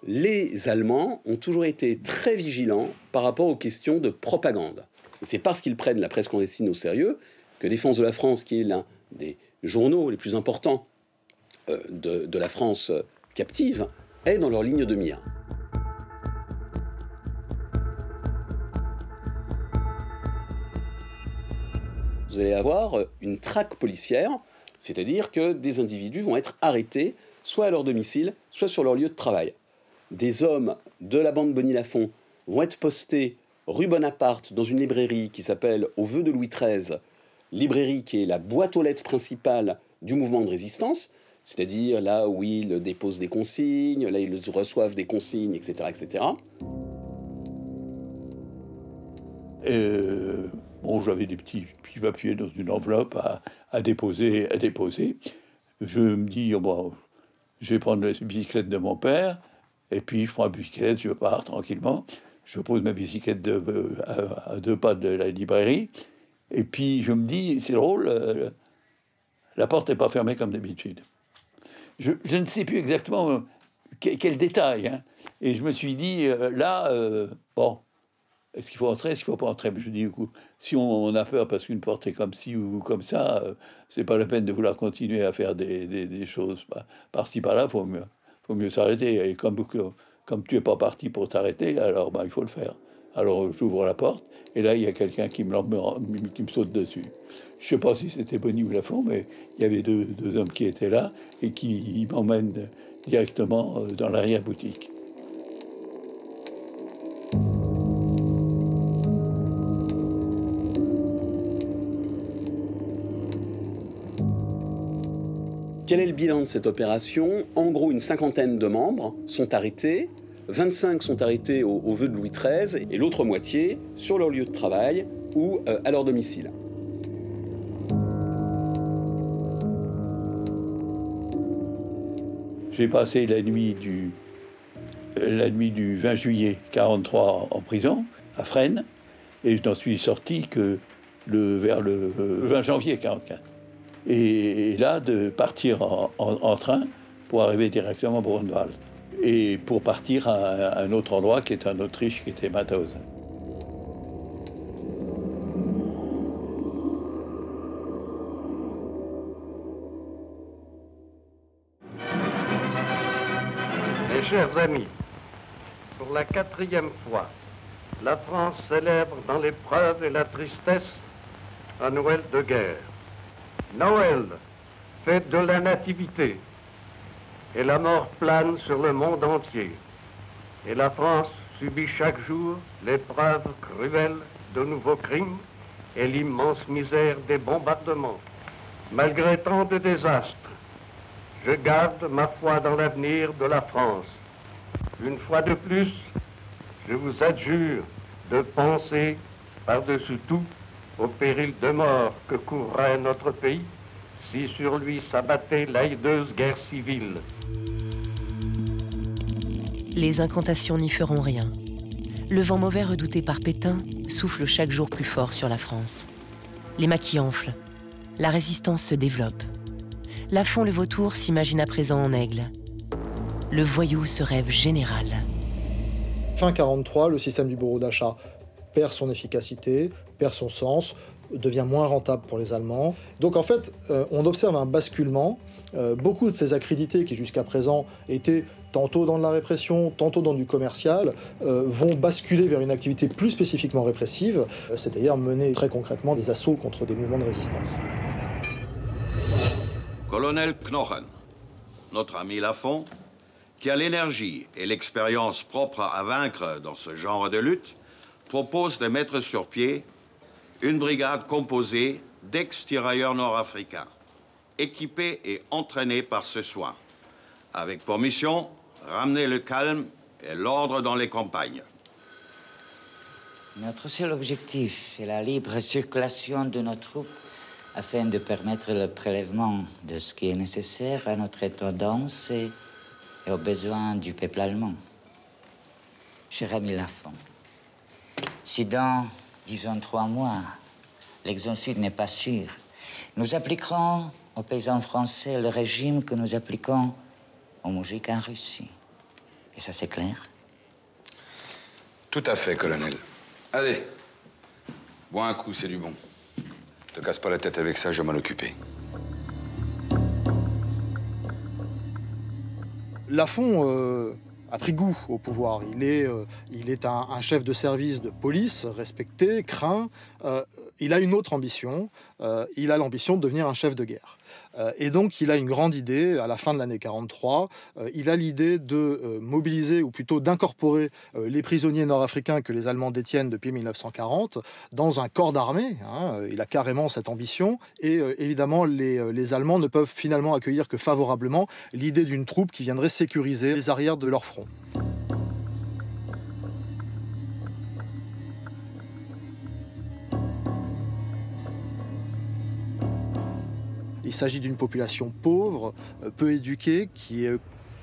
Speaker 3: Les Allemands ont toujours été très vigilants par rapport aux questions de propagande. C'est parce qu'ils prennent la presse clandestine au sérieux que Défense de la France, qui est l'un des journaux les plus importants de la France captive, est dans leur ligne de mire. Vous allez avoir une traque policière, c'est-à-dire que des individus vont être arrêtés soit à leur domicile, soit sur leur lieu de travail. Des hommes de la bande Bonny Lafon vont être postés rue Bonaparte dans une librairie qui s'appelle Au Vœu de Louis XIII, librairie qui est la boîte aux lettres principale du mouvement de résistance, c'est-à-dire là où ils déposent des consignes, là ils reçoivent des consignes, etc. etc.
Speaker 13: Bon, j'avais des petits papiers dans une enveloppe à déposer. Je me dis, bon, je vais prendre la bicyclette de mon père. Et puis, je prends la bicyclette, je pars tranquillement. Je pose ma bicyclette à 2 pas de la librairie. Et puis, je me dis, c'est drôle, la porte n'est pas fermée comme d'habitude. Je ne sais plus exactement quel détail. Et je me suis dit, bon, est-ce qu'il faut entrer, est-ce qu'il ne faut pas entrer? Mais je dis, si on a peur parce qu'une porte est comme ci ou comme ça, c'est pas la peine de vouloir continuer à faire des choses par-ci, par-là, faut mieux s'arrêter. Et comme tu n'es pas parti pour t'arrêter, alors il faut le faire. Alors j'ouvre la porte, et là, il y a quelqu'un qui me saute dessus. Je ne sais pas si c'était Bonny ou Lafon, mais il y avait deux hommes qui étaient là, et qui m'emmènent directement dans l'arrière-boutique.
Speaker 3: Quel est le bilan de cette opération? En gros, une cinquantaine de membres sont arrêtés, 25 sont arrêtés au vœu de Louis XIII et l'autre moitié sur leur lieu de travail ou à leur domicile.
Speaker 13: J'ai passé la nuit du 20 juillet 1943 en prison, à Fresnes, et je n'en suis sorti que vers le 20 janvier 1944. Et là, de partir en train pour arriver directement à Brunwald. Et pour partir à un autre endroit qui est en Autriche, qui était Mauthausen.
Speaker 14: Mes chers amis, pour la 4e fois, la France célèbre dans l'épreuve et la tristesse un Noël de guerre. Noël, fête de la Nativité, et la mort plane sur le monde entier. Et la France subit chaque jour l'épreuve cruelle de nouveaux crimes et l'immense misère des bombardements. Malgré tant de désastres, je garde ma foi dans l'avenir de la France. Une fois de plus, je vous adjure de penser par-dessus tout au péril de mort que courrait notre pays si sur lui s'abattait la hideuse guerre civile.
Speaker 1: Les incantations n'y feront rien. Le vent mauvais redouté par Pétain souffle chaque jour plus fort sur la France. Les maquis enflent. La résistance se développe. Lafont le vautour s'imagine à présent en aigle. Le voyou se rêve général.
Speaker 2: Fin 1943, le système du bureau d'achat perd son efficacité, perd son sens, devient moins rentable pour les Allemands. Donc en fait, on observe un basculement. Beaucoup de ces accrédités qui jusqu'à présent étaient tantôt dans de la répression, tantôt dans du commercial, vont basculer vers une activité plus spécifiquement répressive, c'est-à-dire mener très concrètement des assauts contre des mouvements de résistance.
Speaker 15: Colonel Knochen, notre ami Lafont, qui a l'énergie et l'expérience propres à vaincre dans ce genre de lutte, propose de mettre sur pied une brigade composée d'ex-tirailleurs nord-africains, équipés et entraînés par ce soin, avec pour mission ramener le calme et l'ordre dans les campagnes.
Speaker 12: Notre seul objectif est la libre circulation de nos troupes afin de permettre le prélèvement de ce qui est nécessaire à notre intendance et aux besoins du peuple allemand. Cher ami Lafont, si dans, disons, 3 mois, l'exode n'est pas sûr, nous appliquerons aux paysans français le régime que nous appliquons aux moujiks en Russie. Et ça, c'est clair?
Speaker 9: Tout à fait, colonel. Allez, bois un coup, c'est du bon. Te casse pas la tête avec ça, je vais m'en occuper.
Speaker 2: Lafont a pris goût au pouvoir. Il est un chef de service de police respecté, craint. Il a une autre ambition. Il a l'ambition de devenir un chef de guerre. Et donc, il a une grande idée, à la fin de l'année 1943, il a l'idée de mobiliser, ou plutôt d'incorporer les prisonniers nord-africains que les Allemands détiennent depuis 1940 dans un corps d'armée. Il a carrément cette ambition. Et évidemment, les Allemands ne peuvent finalement accueillir que favorablement l'idée d'une troupe qui viendrait sécuriser les arrières de leur front. Il s'agit d'une population pauvre, peu éduquée, qui est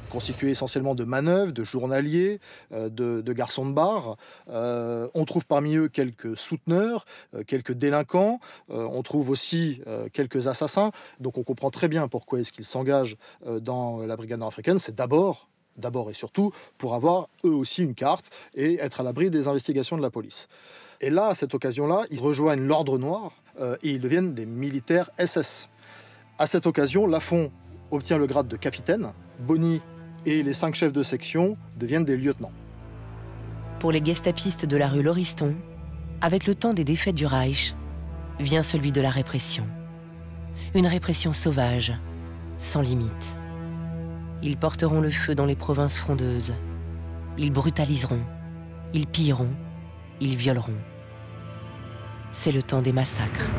Speaker 2: constituée essentiellement de manœuvres, de journaliers, de garçons de bar. On trouve parmi eux quelques souteneurs, quelques délinquants. On trouve aussi quelques assassins. Donc on comprend très bien pourquoi est-ce qu'ils s'engagent dans la brigade nord-africaine. C'est d'abord et surtout pour avoir eux aussi une carte et être à l'abri des investigations de la police. Et là, à cette occasion-là, ils rejoignent l'Ordre Noir et ils deviennent des militaires SS. À cette occasion, Lafont obtient le grade de capitaine, Bonny et les 5 chefs de section deviennent des lieutenants.
Speaker 1: Pour les gestapistes de la rue Lauriston, avec le temps des défaites du Reich, vient celui de la répression. Une répression sauvage, sans limite. Ils porteront le feu dans les provinces frondeuses. Ils brutaliseront, ils pilleront, ils violeront. C'est le temps des massacres.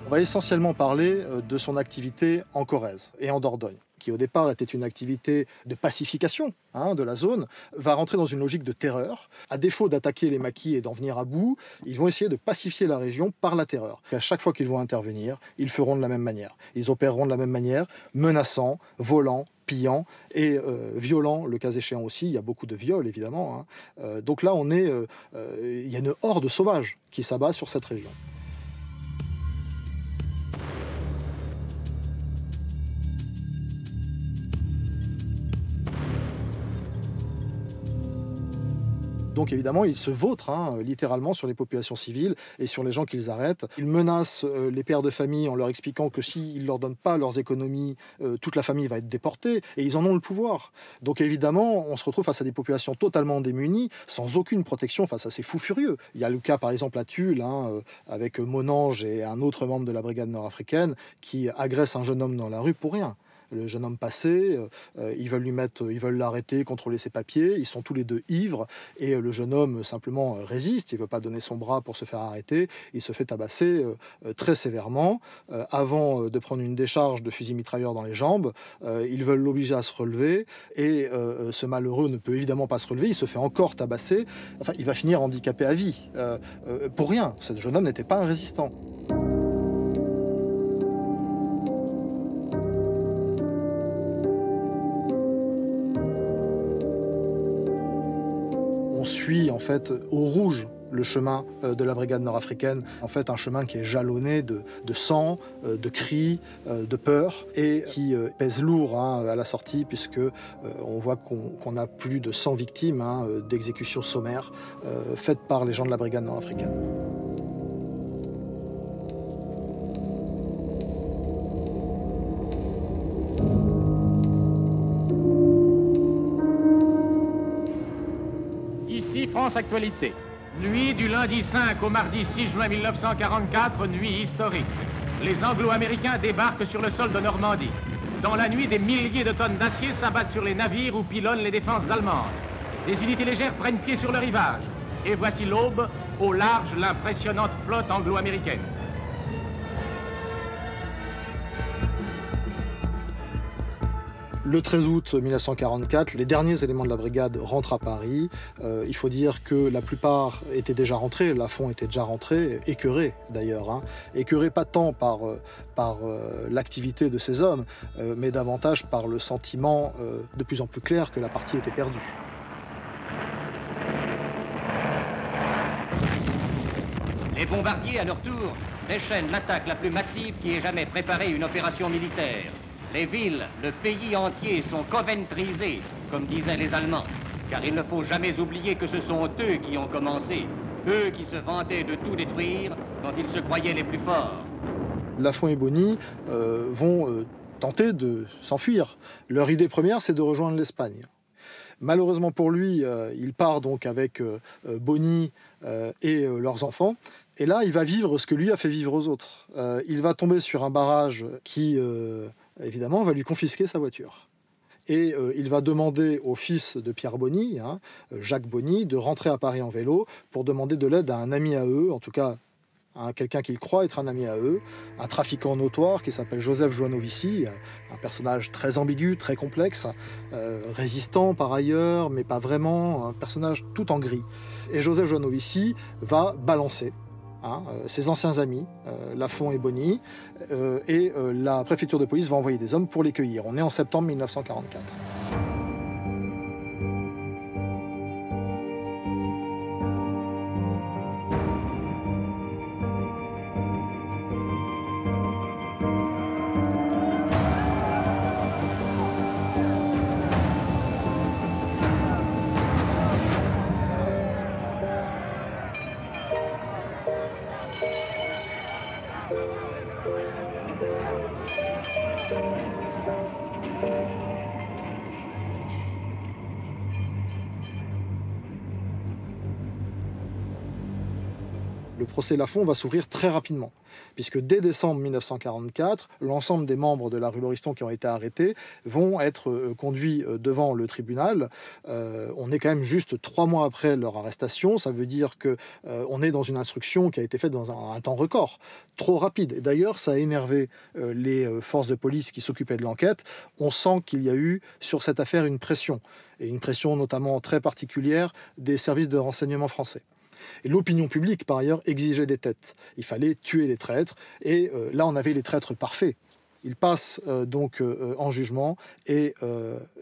Speaker 2: On va essentiellement parler de son activité en Corrèze et en Dordogne, qui au départ était une activité de pacification de la zone, va rentrer dans une logique de terreur. À défaut d'attaquer les maquis et d'en venir à bout, ils vont essayer de pacifier la région par la terreur. Et à chaque fois qu'ils vont intervenir, ils feront de la même manière. Ils opéreront de la même manière, menaçant, volant, pillant et violent, le cas échéant aussi. Il y a beaucoup de viols, évidemment. Donc là, il y a une horde sauvage qui s'abat sur cette région. Donc évidemment, ils se vautrent littéralement sur les populations civiles et sur les gens qu'ils arrêtent. Ils menacent les pères de famille en leur expliquant que s'ils ne leur donnent pas leurs économies, toute la famille va être déportée, et ils en ont le pouvoir. Donc évidemment, on se retrouve face à des populations totalement démunies, sans aucune protection face à ces fous furieux. Il y a le cas par exemple à Tulle, avec Monange et un autre membre de la brigade nord-africaine qui agresse un jeune homme dans la rue pour rien. Le jeune homme passé, ils veulent l'arrêter, contrôler ses papiers, ils sont tous les deux ivres, et le jeune homme simplement résiste, il ne veut pas donner son bras pour se faire arrêter, il se fait tabasser très sévèrement. Avant de prendre une décharge de fusil mitrailleur dans les jambes, ils veulent l'obliger à se relever, et ce malheureux ne peut évidemment pas se relever, il se fait encore tabasser, enfin il va finir handicapé à vie, pour rien, ce jeune homme n'était pas un résistant. Suit en fait au rouge le chemin de la brigade nord-africaine, en fait un chemin qui est jalonné de sang, de cris, de peur, et qui pèse lourd à la sortie, puisque on voit qu'on a plus de 100 victimes d'exécutions sommaires faites par les gens de la brigade nord-africaine.
Speaker 5: France Actualité. Nuit du lundi 5 au mardi 6 juin 1944, nuit historique. Les Anglo-Américains débarquent sur le sol de Normandie. Dans la nuit, des milliers de tonnes d'acier s'abattent sur les navires où pilonnent les défenses allemandes. Des unités légères prennent pied sur le rivage. Et voici l'aube, au large, l'impressionnante flotte anglo-américaine.
Speaker 2: Le 13 août 1944, les derniers éléments de la brigade rentrent à Paris. Il faut dire que la plupart étaient déjà rentrés, Lafont était déjà rentré, écœuré d'ailleurs. Écœuré pas tant par l'activité de ces hommes, mais davantage par le sentiment de plus en plus clair que la partie était perdue.
Speaker 6: Les bombardiers, à leur tour, déchaînent l'attaque la plus massive qui ait jamais préparé une opération militaire. Les villes, le pays entier sont coventrisés, comme disaient les Allemands, car il ne faut jamais oublier que ce sont eux qui ont commencé, eux qui se vantaient de tout détruire quand ils se croyaient les plus forts.
Speaker 2: Lafont et Bonny vont tenter de s'enfuir. Leur idée première, c'est de rejoindre l'Espagne. Malheureusement pour lui, il part donc avec Bonny et leurs enfants. Et là, il va vivre ce que lui a fait vivre aux autres. Il va tomber sur un barrage qui, évidemment, va lui confisquer sa voiture. Et il va demander au fils de Pierre Bonny, Jacques Bonny, de rentrer à Paris en vélo pour demander de l'aide à un ami à eux, en tout cas à quelqu'un qu'il croit être un ami à eux, un trafiquant notoire qui s'appelle Joseph Joanovici, un personnage très ambigu, très complexe, résistant par ailleurs, mais pas vraiment, un personnage tout en gris. Et Joseph Joanovici va balancer ses anciens amis, Lafont et Bonny, et la préfecture de police va envoyer des hommes pour les cueillir. On est en septembre 1944. Le procès Lafont va s'ouvrir très rapidement, puisque dès décembre 1944, l'ensemble des membres de la rue Lauriston qui ont été arrêtés vont être conduits devant le tribunal. On est quand même juste 3 mois après leur arrestation, ça veut dire qu'on est dans une instruction qui a été faite dans un temps record, trop rapide. Et d'ailleurs, ça a énervé les forces de police qui s'occupaient de l'enquête. On sent qu'il y a eu sur cette affaire une pression, et une pression notamment très particulière des services de renseignement français. Et l'opinion publique, par ailleurs, exigeait des têtes. Il fallait tuer les traîtres. Et là, on avait les traîtres parfaits. Ils passent donc en jugement et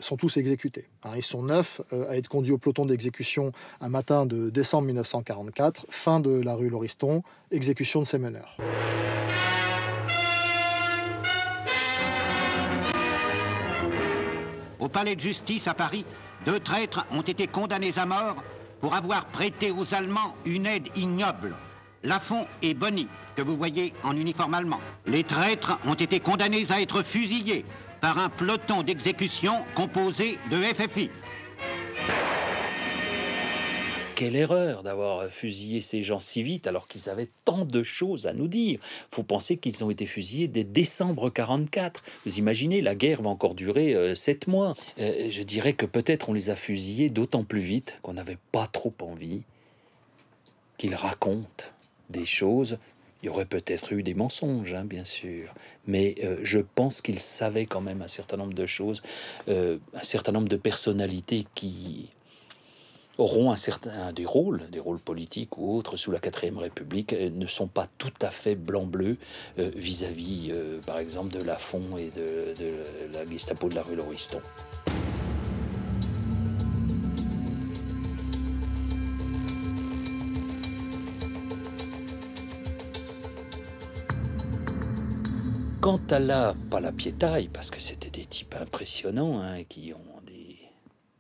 Speaker 2: sont tous exécutés. Ils sont 9 à être conduits au peloton d'exécution un matin de décembre 1944, fin de la rue Lauriston, exécution de ces meneurs.
Speaker 6: Au palais de justice à Paris, 2 traîtres ont été condamnés à mort pour avoir prêté aux Allemands une aide ignoble. Lafont et Bonny, que vous voyez en uniforme allemand. Les traîtres ont été condamnés à être fusillés par un peloton d'exécution composé de FFI.
Speaker 4: Quelle erreur d'avoir fusillé ces gens si vite alors qu'ils avaient tant de choses à nous dire. Il faut penser qu'ils ont été fusillés dès décembre 1944. Vous imaginez, la guerre va encore durer 7 mois. Je dirais que peut-être on les a fusillés d'autant plus vite qu'on n'avait pas trop envie qu'ils racontent des choses. Il y aurait peut-être eu des mensonges, hein, bien sûr, mais je pense qu'ils savaient quand même un certain nombre de choses, un certain nombre de personnalités qui auront des rôles politiques ou autres sous la 4e République, ne sont pas tout à fait blanc-bleu vis-à-vis, par exemple, de Lafont et de la Gestapo de la rue Lauriston. Quant à la Piétaille, parce que c'était des types impressionnants, hein, qui ont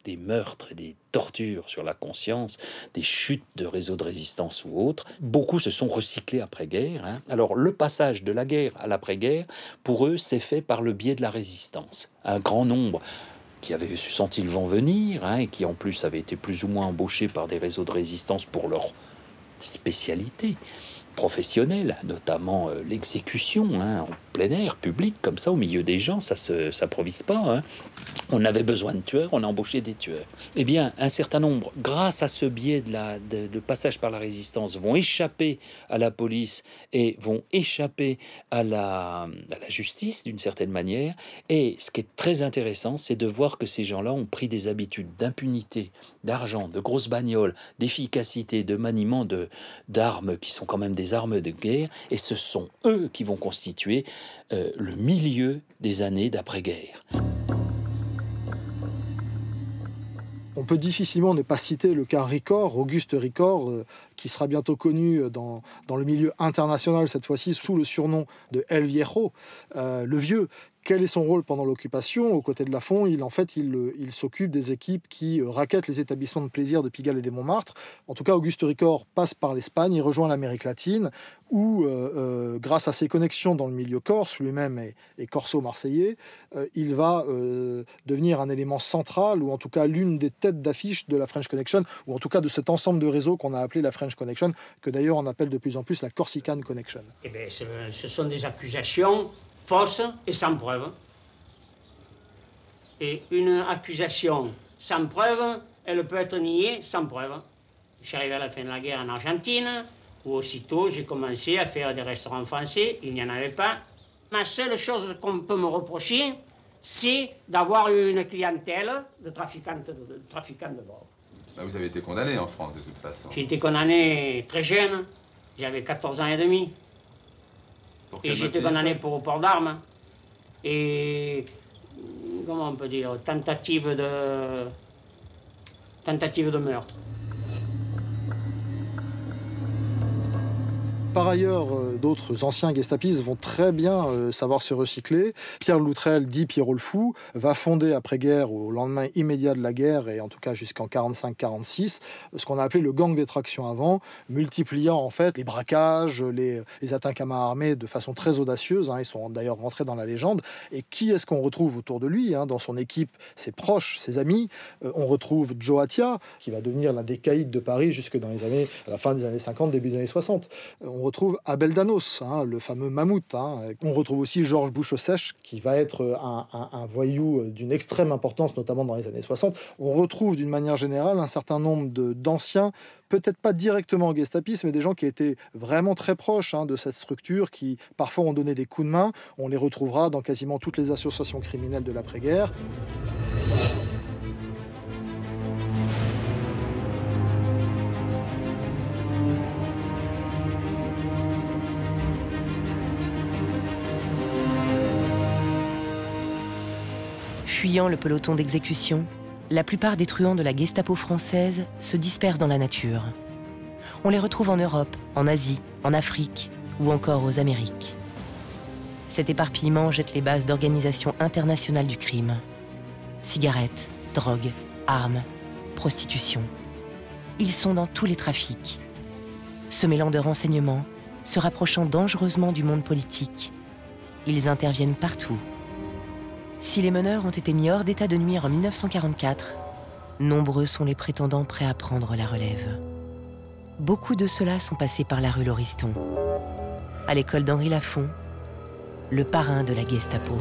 Speaker 4: des meurtres et des tortures sur la conscience, des chutes de réseaux de résistance ou autres. Beaucoup se sont recyclés après-guerre. Hein. Alors, le passage de la guerre à l'après-guerre, pour eux, s'est fait par le biais de la résistance. Un grand nombre qui avaient senti le vent venir, hein, et qui en plus avaient été plus ou moins embauchés par des réseaux de résistance pour leur spécialité professionnelle, notamment l'exécution, hein, en plein air, public, comme ça, au milieu des gens, ça s'improvise pas. Hein. On avait besoin de tueurs, on a embauché des tueurs. Eh bien, un certain nombre, grâce à ce biais de passage par la résistance, vont échapper à la police et vont échapper à la justice, d'une certaine manière. Et ce qui est très intéressant, c'est de voir que ces gens-là ont pris des habitudes d'impunité, d'argent, de grosses bagnoles, d'efficacité, de maniement d'armes qui sont quand même des armes de guerre, et ce sont eux qui vont constituer le milieu des années d'après-guerre.
Speaker 2: On peut difficilement ne pas citer le cas Ricord, Auguste Ricord, qui sera bientôt connu dans le milieu international, cette fois-ci sous le surnom de El Viejo, le vieux. Quel est son rôle pendant l'occupation? Aux côtés de Lafont, il s'occupe des équipes qui raquettent les établissements de plaisir de Pigalle et des Montmartre. En tout cas, Auguste Ricord passe par l'Espagne, il rejoint l'Amérique latine, où, grâce à ses connexions dans le milieu corse, lui-même est corso-marseillais, il va devenir un élément central, ou en tout cas l'une des têtes d'affiche de la French Connection, ou en tout cas de cet ensemble de réseaux qu'on a appelé la French Connection, que d'ailleurs on appelle de plus en plus la Corsican Connection.
Speaker 16: Eh bien, ce sont des accusations fausses et sans preuve. Et une accusation sans preuve, elle peut être niée sans preuve. Je suis arrivé à la fin de la guerre en Argentine, où aussitôt j'ai commencé à faire des restaurants français, il n'y en avait pas. Ma seule chose qu'on peut me reprocher, c'est d'avoir eu une clientèle de trafiquants de drogue.
Speaker 17: Bah, vous avez été condamné en France, de toute façon.
Speaker 16: J'ai été condamné très jeune, j'avais 14 ans et demi. Et j'étais condamné pour port d'armes et, comment on peut dire, tentative de meurtre.
Speaker 2: Par ailleurs, d'autres anciens gestapistes vont très bien savoir se recycler. Pierre Loutrel, dit Pierrot le Fou, va fonder après-guerre, au lendemain immédiat de la guerre, et en tout cas jusqu'en 45-46, ce qu'on a appelé le gang des tractions avant, multipliant en fait les braquages, les attaques à main armée de façon très audacieuse. Ils sont d'ailleurs rentrés dans la légende. Et qui est-ce qu'on retrouve autour de lui, dans son équipe, ses proches, ses amis? On retrouve Joe Attia, qui va devenir l'un des caïds de Paris jusque dans à la fin des années 50, début des années 60. On retrouve Abel Danos, le fameux mammouth. On retrouve aussi Georges Bouche-Sèche, qui va être un voyou d'une extrême importance, notamment dans les années 60. On retrouve d'une manière générale un certain nombre d'anciens, peut-être pas directement gestapistes, mais des gens qui étaient vraiment très proches de cette structure, qui parfois ont donné des coups de main. On les retrouvera dans quasiment toutes les associations criminelles de l'après-guerre.
Speaker 1: Fuyant le peloton d'exécution, la plupart des truands de la Gestapo française se dispersent dans la nature. On les retrouve en Europe, en Asie, en Afrique ou encore aux Amériques. Cet éparpillement jette les bases d'organisations internationales du crime. Cigarettes, drogue, armes, prostitution. Ils sont dans tous les trafics. Se mêlant de renseignements, se rapprochant dangereusement du monde politique. Ils interviennent partout. Si les meneurs ont été mis hors d'état de nuire en 1944, nombreux sont les prétendants prêts à prendre la relève. Beaucoup de ceux-là sont passés par la rue Lauriston. À l'école d'Henri Lafon, le parrain de la Gestapo.